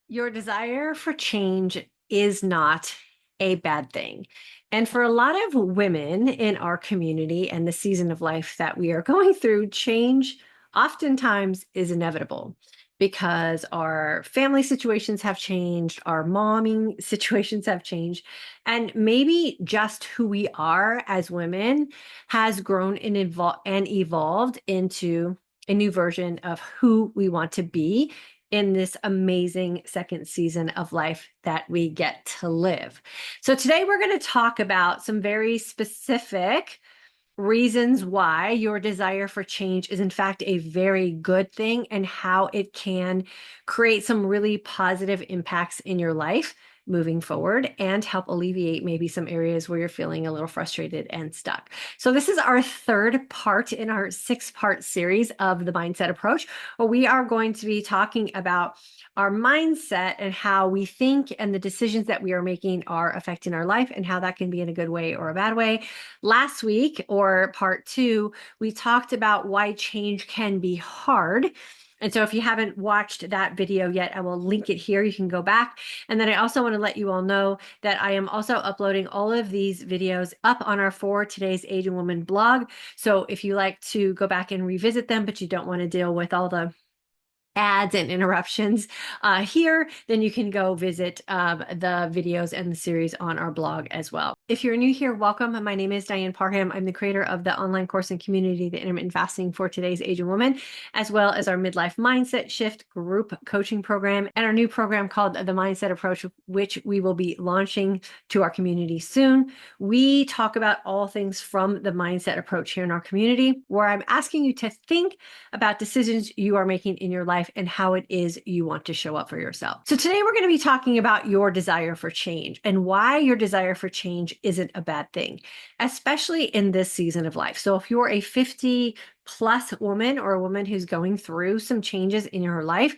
Your desire for change is not a bad thing. And for a lot of women in our community and the season of life that we are going through, change oftentimes is inevitable because our family situations have changed, our momming situations have changed, and maybe just who we are as women has grown and evolved into a new version of who we want to be in this amazing second season of life that we get to live. So today we're going to talk about some very specific reasons why your desire for change is in fact a very good thing and how it can create some really positive impacts in your life moving forward and help alleviate maybe some areas where you're feeling a little frustrated and stuck. So this is our third part in our 6-part series of the mindset approach, where we are going to be talking about our mindset and how we think and the decisions that we are making are affecting our life and how that can be in a good way or a bad way. Last week, or part 2, we talked about why change can be hard. And so if you haven't watched that video yet, I will link it here. You can go back. And then I also want to let you all know that I am also uploading all of these videos up on our For Today's Age and Woman blog. So if you like to go back and revisit them, but you don't want to deal with all the ads and interruptions here, then you can go visit the videos and the series on our blog as well. If you're new here, welcome. My name is Ann Parham. I'm the creator of the online course and community, the Intermittent Fasting for Today's Age of Woman, as well as our midlife mindset shift group coaching program and our new program called the Mindset Approach, which we will be launching to our community soon. We talk about all things from the mindset approach here in our community, where I'm asking you to think about decisions you are making in your life and how it is you want to show up for yourself. So today we're going to be talking about your desire for change and why your desire for change isn't a bad thing, especially in this season of life. So if you're a 50 plus woman or a woman who's going through some changes in your life,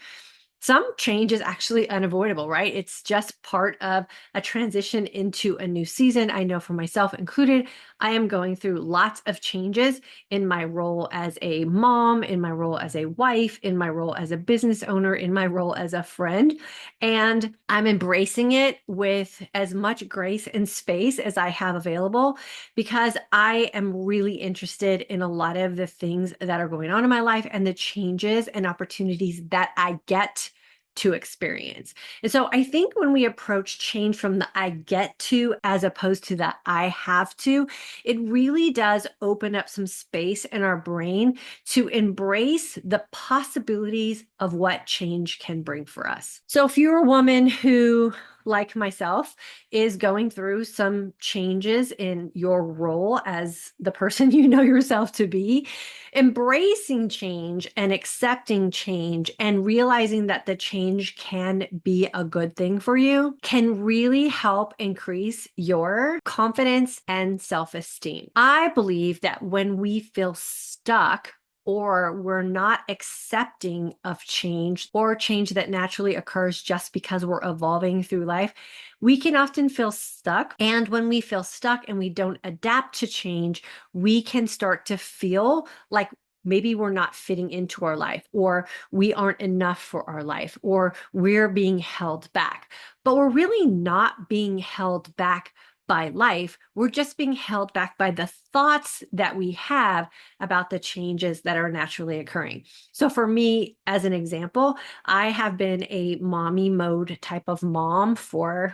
some change is actually unavoidable, right? It's just part of a transition into a new season. I know for myself included, I am going through lots of changes in my role as a mom, in my role as a wife, in my role as a business owner, in my role as a friend. And I'm embracing it with as much grace and space as I have available because I am really interested in a lot of the things that are going on in my life and the changes and opportunities that I get to experience. And so I think when we approach change from the I get to as opposed to the I have to, it really does open up some space in our brain to embrace the possibilities of what change can bring for us. So if you're a woman who, like myself, is going through some changes in your role as the person you know yourself to be, embracing change and accepting change and realizing that the change can be a good thing for you can really help increase your confidence and self-esteem. I believe that when we feel stuck or we're not accepting of change or change that naturally occurs just because we're evolving through life, we can often feel stuck. And when we feel stuck and we don't adapt to change, we can start to feel like maybe we're not fitting into our life, or we aren't enough for our life, or we're being held back. But we're really not being held back by life. We're just being held back by the thoughts that we have about the changes that are naturally occurring. So for me, as an example, I have been a mommy mode type of mom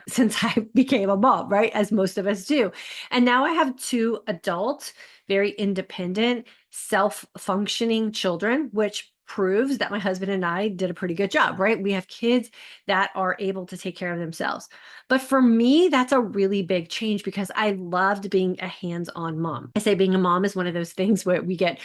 since I became a mom, right? As most of us do. And now I have 2 adult, very independent, self-functioning children, which proves that my husband and I did a pretty good job, right? We have kids that are able to take care of themselves. But for me, that's a really big change because I loved being a hands-on mom. I say being a mom is one of those things where we get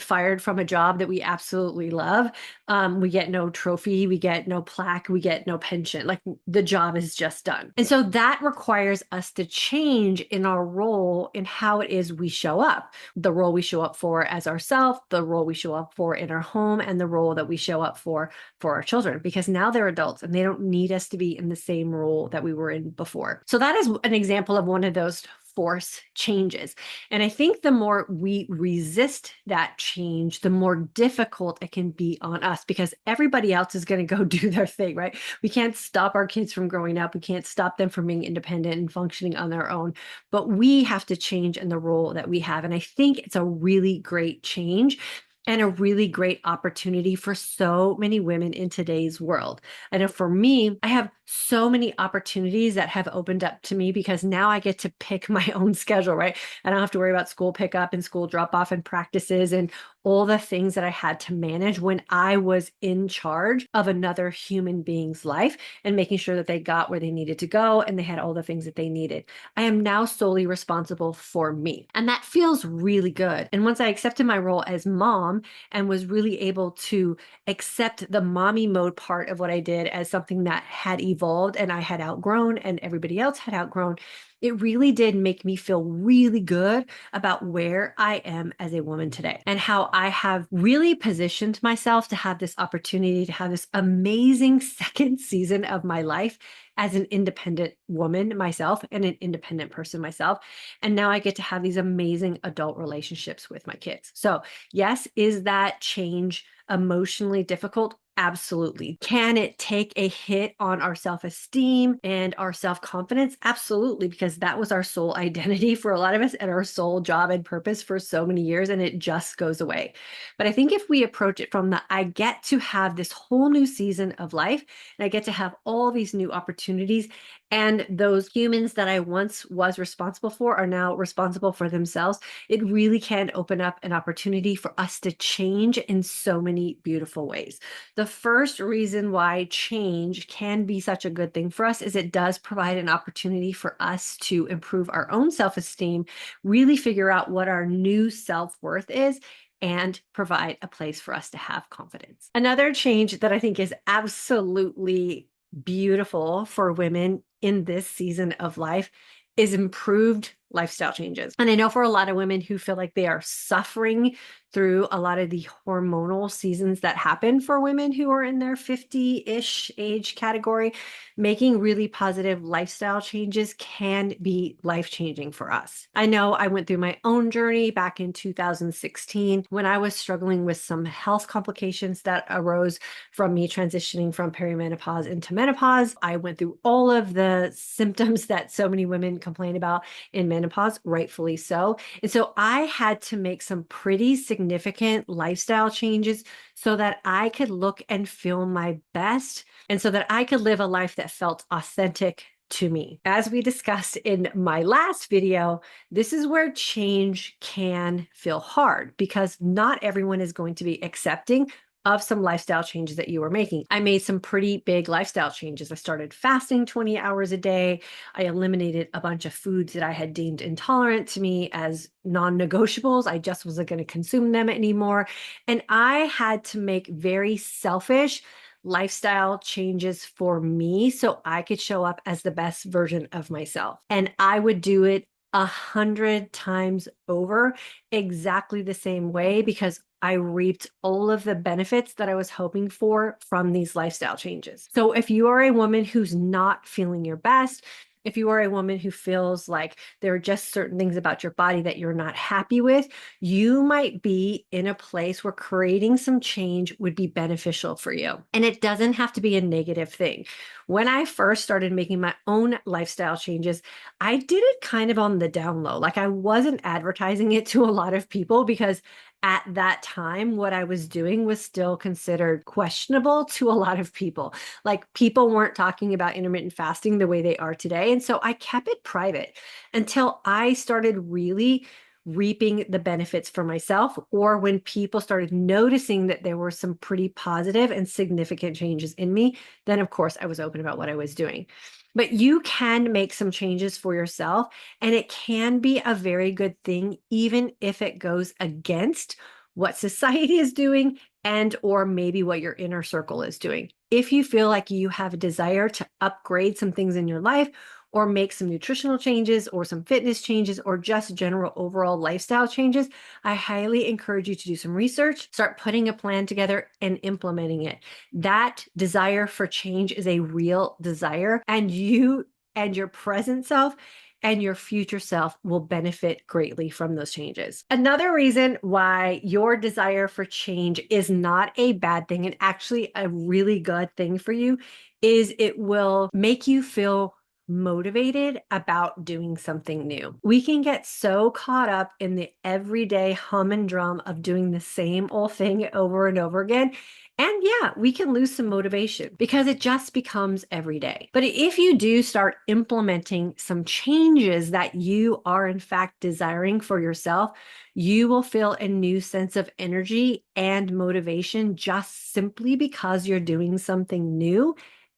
fired from a job that we absolutely love. We get no trophy, we get no plaque, we get no pension. Like the job is just done. And so that requires us to change in our role in how it is we show up. The role we show up for as ourselves, the role we show up for in our home, and the role that we show up for our children, because now they're adults and they don't need us to be in the same role that we were in before. So that is an example of one of those force changes. And I think the more we resist that change, the more difficult it can be on us, because everybody else is going to go do their thing, right? We can't stop our kids from growing up. We can't stop them from being independent and functioning on their own, but we have to change in the role that we have. And I think it's a really great change and a really great opportunity for so many women in today's world. I know for me, I have so many opportunities that have opened up to me because now I get to pick my own schedule, right? I don't have to worry about school pickup and school drop off and practices and all the things that I had to manage when I was in charge of another human being's life and making sure that they got where they needed to go and they had all the things that they needed. I am now solely responsible for me. And that feels really good. And once I accepted my role as mom and was really able to accept the mommy mode part of what I did as something that had evolved and I had outgrown and everybody else had outgrown, it really did make me feel really good about where I am as a woman today and how I have really positioned myself to have this opportunity to have this amazing second season of my life as an independent woman myself and an independent person myself. And now I get to have these amazing adult relationships with my kids. So yes, is that change emotionally difficult? Absolutely. Can it take a hit on our self-esteem and our self-confidence? Absolutely, because that was our sole identity for a lot of us and our sole job and purpose for so many years, and it just goes away. But I think if we approach it from the, I get to have this whole new season of life, and I get to have all these new opportunities, and those humans that I once was responsible for are now responsible for themselves, it really can open up an opportunity for us to change in so many beautiful ways. The first reason why change can be such a good thing for us is it does provide an opportunity for us to improve our own self-esteem, really figure out what our new self-worth is, and provide a place for us to have confidence. Another change that I think is absolutely beautiful for women in this season of life is improved lifestyle changes. And I know for a lot of women who feel like they are suffering through a lot of the hormonal seasons that happen for women who are in their 50-ish age category, making really positive lifestyle changes can be life-changing for us. I know I went through my own journey back in 2016 when I was struggling with some health complications that arose from me transitioning from perimenopause into menopause. I went through all of the symptoms that so many women complain about in menopause, rightfully so. And so I had to make some pretty significant lifestyle changes so that I could look and feel my best and so that I could live a life that felt authentic to me. As we discussed in my last video, this is where change can feel hard because not everyone is going to be accepting of some lifestyle changes that you were making. I made some pretty big lifestyle changes. I started fasting 20 hours a day. I eliminated a bunch of foods that I had deemed intolerant to me as non-negotiables. I just wasn't going to consume them anymore. And I had to make very selfish lifestyle changes for me so I could show up as the best version of myself. And I would do it 100 times over exactly the same way because I reaped all of the benefits that I was hoping for from these lifestyle changes. So if you are a woman who's not feeling your best, if you are a woman who feels like there are just certain things about your body that you're not happy with, you might be in a place where creating some change would be beneficial for you. And it doesn't have to be a negative thing. When I first started making my own lifestyle changes, I did it kind of on the down low. Like I wasn't advertising it to a lot of people because at that time, what I was doing was still considered questionable to a lot of people. Like people weren't talking about intermittent fasting the way they are today. And so I kept it private until I started really reaping the benefits for myself, or when people started noticing that there were some pretty positive and significant changes in me, then of course I was open about what I was doing. But you can make some changes for yourself, and it can be a very good thing, even if it goes against what society is doing and or maybe what your inner circle is doing. If you feel like you have a desire to upgrade some things in your life or make some nutritional changes or some fitness changes or just general overall lifestyle changes, I highly encourage you to do some research, start putting a plan together and implementing it. That desire for change is a real desire, and you and your present self and your future self will benefit greatly from those changes. Another reason why your desire for change is not a bad thing and actually a really good thing for you is it will make you feel motivated about doing something new. We can get so caught up in the everyday hum and drum of doing the same old thing over and over again. And yeah, we can lose some motivation because it just becomes every day. But if you do start implementing some changes that you are in fact desiring for yourself, you will feel a new sense of energy and motivation just simply because you're doing something new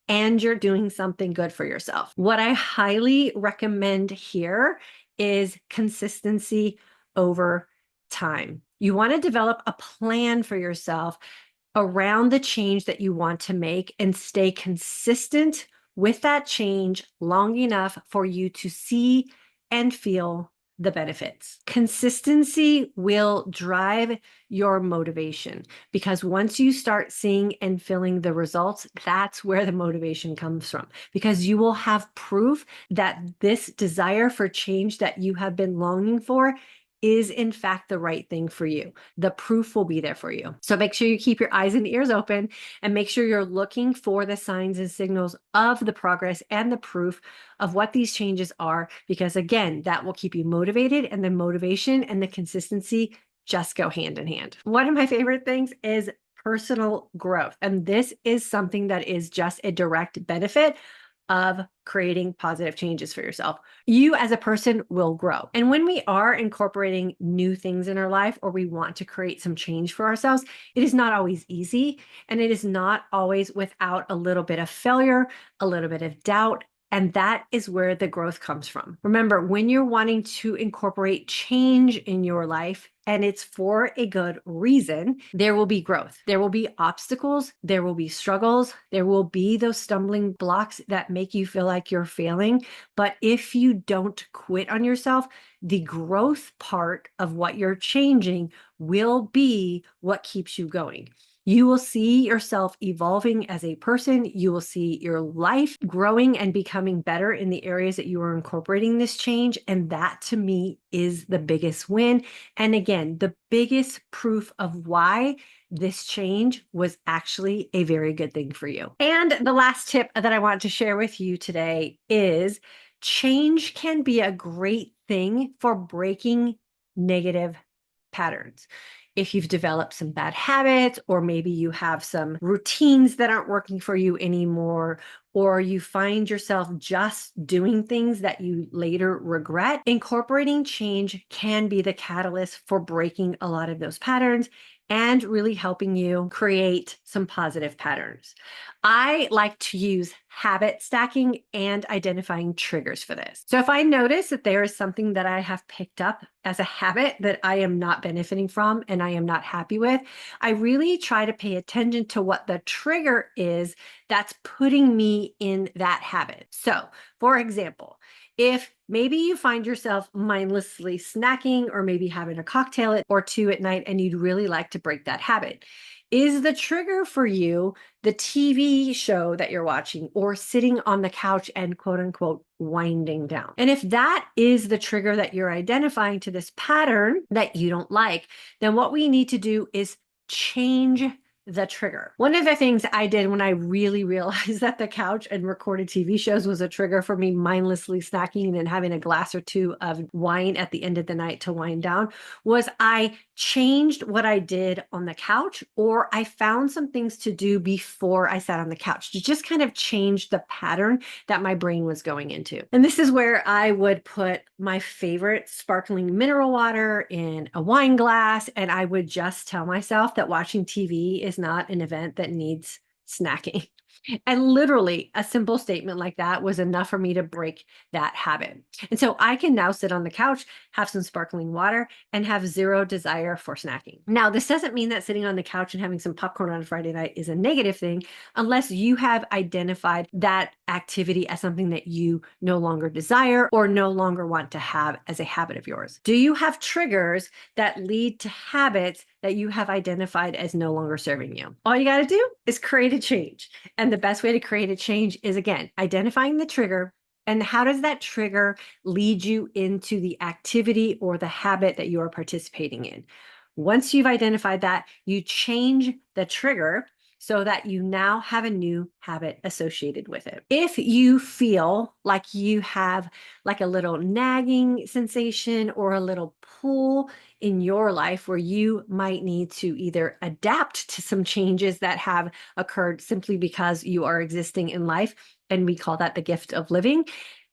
and you're doing something good for yourself. What I highly recommend here is consistency over time. You want to develop a plan for yourself around the change that you want to make and stay consistent with that change long enough for you to see and feel the benefits. Consistency will drive your motivation because once you start seeing and feeling the results, that's where the motivation comes from, because you will have proof that this desire for change that you have been longing for is in fact the right thing for you. The proof will be there for you. So make sure you keep your eyes and ears open and make sure you're looking for the signs and signals of the progress and the proof of what these changes are, because again, that will keep you motivated, and the motivation and the consistency just go hand in hand. One of my favorite things is personal growth. And this is something that is just a direct benefit of creating positive changes for yourself. You as a person will grow. And when we are incorporating new things in our life, or we want to create some change for ourselves, it is not always easy. And it is not always without a little bit of failure, a little bit of doubt. And that is where the growth comes from. Remember, when you're wanting to incorporate change in your life, and it's for a good reason, there will be growth. There will be obstacles. There will be struggles. There will be those stumbling blocks that make you feel like you're failing. But if you don't quit on yourself, the growth part of what you're changing will be what keeps you going. You will see yourself evolving as a person. You will see your life growing and becoming better in the areas that you are incorporating this change. And that to me is the biggest win. And again, the biggest proof of why this change was actually a very good thing for you. And the last tip that I want to share with you today is change can be a great thing for breaking negative patterns. If you've developed some bad habits, or maybe you have some routines that aren't working for you anymore, or you find yourself just doing things that you later regret, incorporating change can be the catalyst for breaking a lot of those patterns and really helping you create some positive patterns. I like to use habit stacking and identifying triggers for this. So if I notice that there is something that I have picked up as a habit that I am not benefiting from and I am not happy with, I really try to pay attention to what the trigger is that's putting me in that habit. So for example, if maybe you find yourself mindlessly snacking or maybe having a cocktail or two at night and you'd really like to break that habit, is the trigger for you the TV show that you're watching or sitting on the couch and quote unquote winding down? And if that is the trigger that you're identifying to this pattern that you don't like, then what we need to do is change the trigger. One of the things I did when I really realized that the couch and recorded TV shows was a trigger for me mindlessly snacking and having a glass or two of wine at the end of the night to wind down was I changed what I did on the couch, or I found some things to do before I sat on the couch to just kind of change the pattern that my brain was going into. And this is where I would put my favorite sparkling mineral water in a wine glass, and I would just tell myself that watching TV is not an event that needs snacking. And literally a simple statement like that was enough for me to break that habit. And so I can now sit on the couch, have some sparkling water, and have zero desire for snacking. Now, this doesn't mean that sitting on the couch and having some popcorn on a Friday night is a negative thing, unless you have identified that activity as something that you no longer desire or no longer want to have as a habit of yours. Do you have triggers that lead to habits that you have identified as no longer serving you? All you got to do is create a change. And the best way to create a change is, again, identifying the trigger And how does that trigger lead you into the activity or the habit that you are participating in? Once you've identified that, you change the trigger so that you now have a new habit associated with it. If you feel like you have like a little nagging sensation or a little pull in your life where you might need to either adapt to some changes that have occurred simply because you are existing in life, and we call that the gift of living,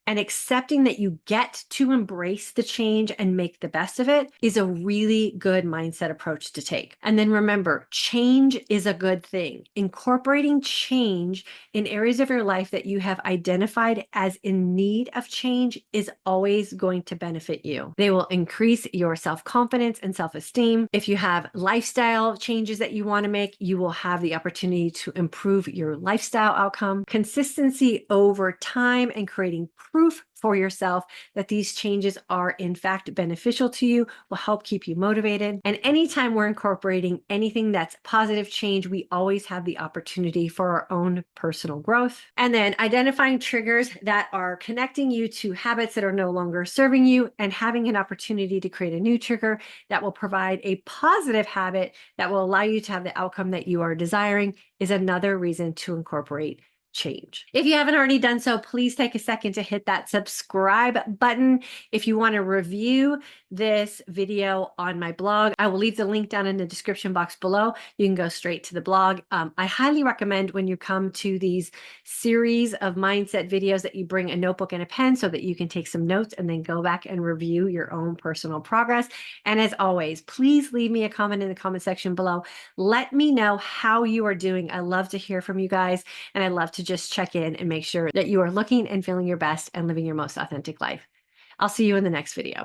and accepting that you get to embrace the change and make the best of it is a really good mindset approach to take. And then remember, change is a good thing. Incorporating change in areas of your life that you have identified as in need of change is always going to benefit you. They will increase your self-confidence and self-esteem. If you have lifestyle changes that you want to make, you will have the opportunity to improve your lifestyle outcome. Consistency over time and creating proof for yourself that these changes are in fact beneficial to you will help keep you motivated. And anytime we're incorporating anything that's positive change, we always have the opportunity for our own personal growth. And then identifying triggers that are connecting you to habits that are no longer serving you and having an opportunity to create a new trigger that will provide a positive habit that will allow you to have the outcome that you are desiring is another reason to incorporate change. If you haven't already done so, please take a second to hit that subscribe button. If you want to review this video on my blog, I will leave the link down in the description box below. You can go straight to the blog. I highly recommend when you come to these series of mindset videos that you bring a notebook and a pen so that you can take some notes and then go back and review your own personal progress. And as always, please leave me a comment in the comment section below. Let me know how you are doing. I love to hear from you guys, and I love to just check in and make sure that you are looking and feeling your best and living your most authentic life. I'll see you in the next video.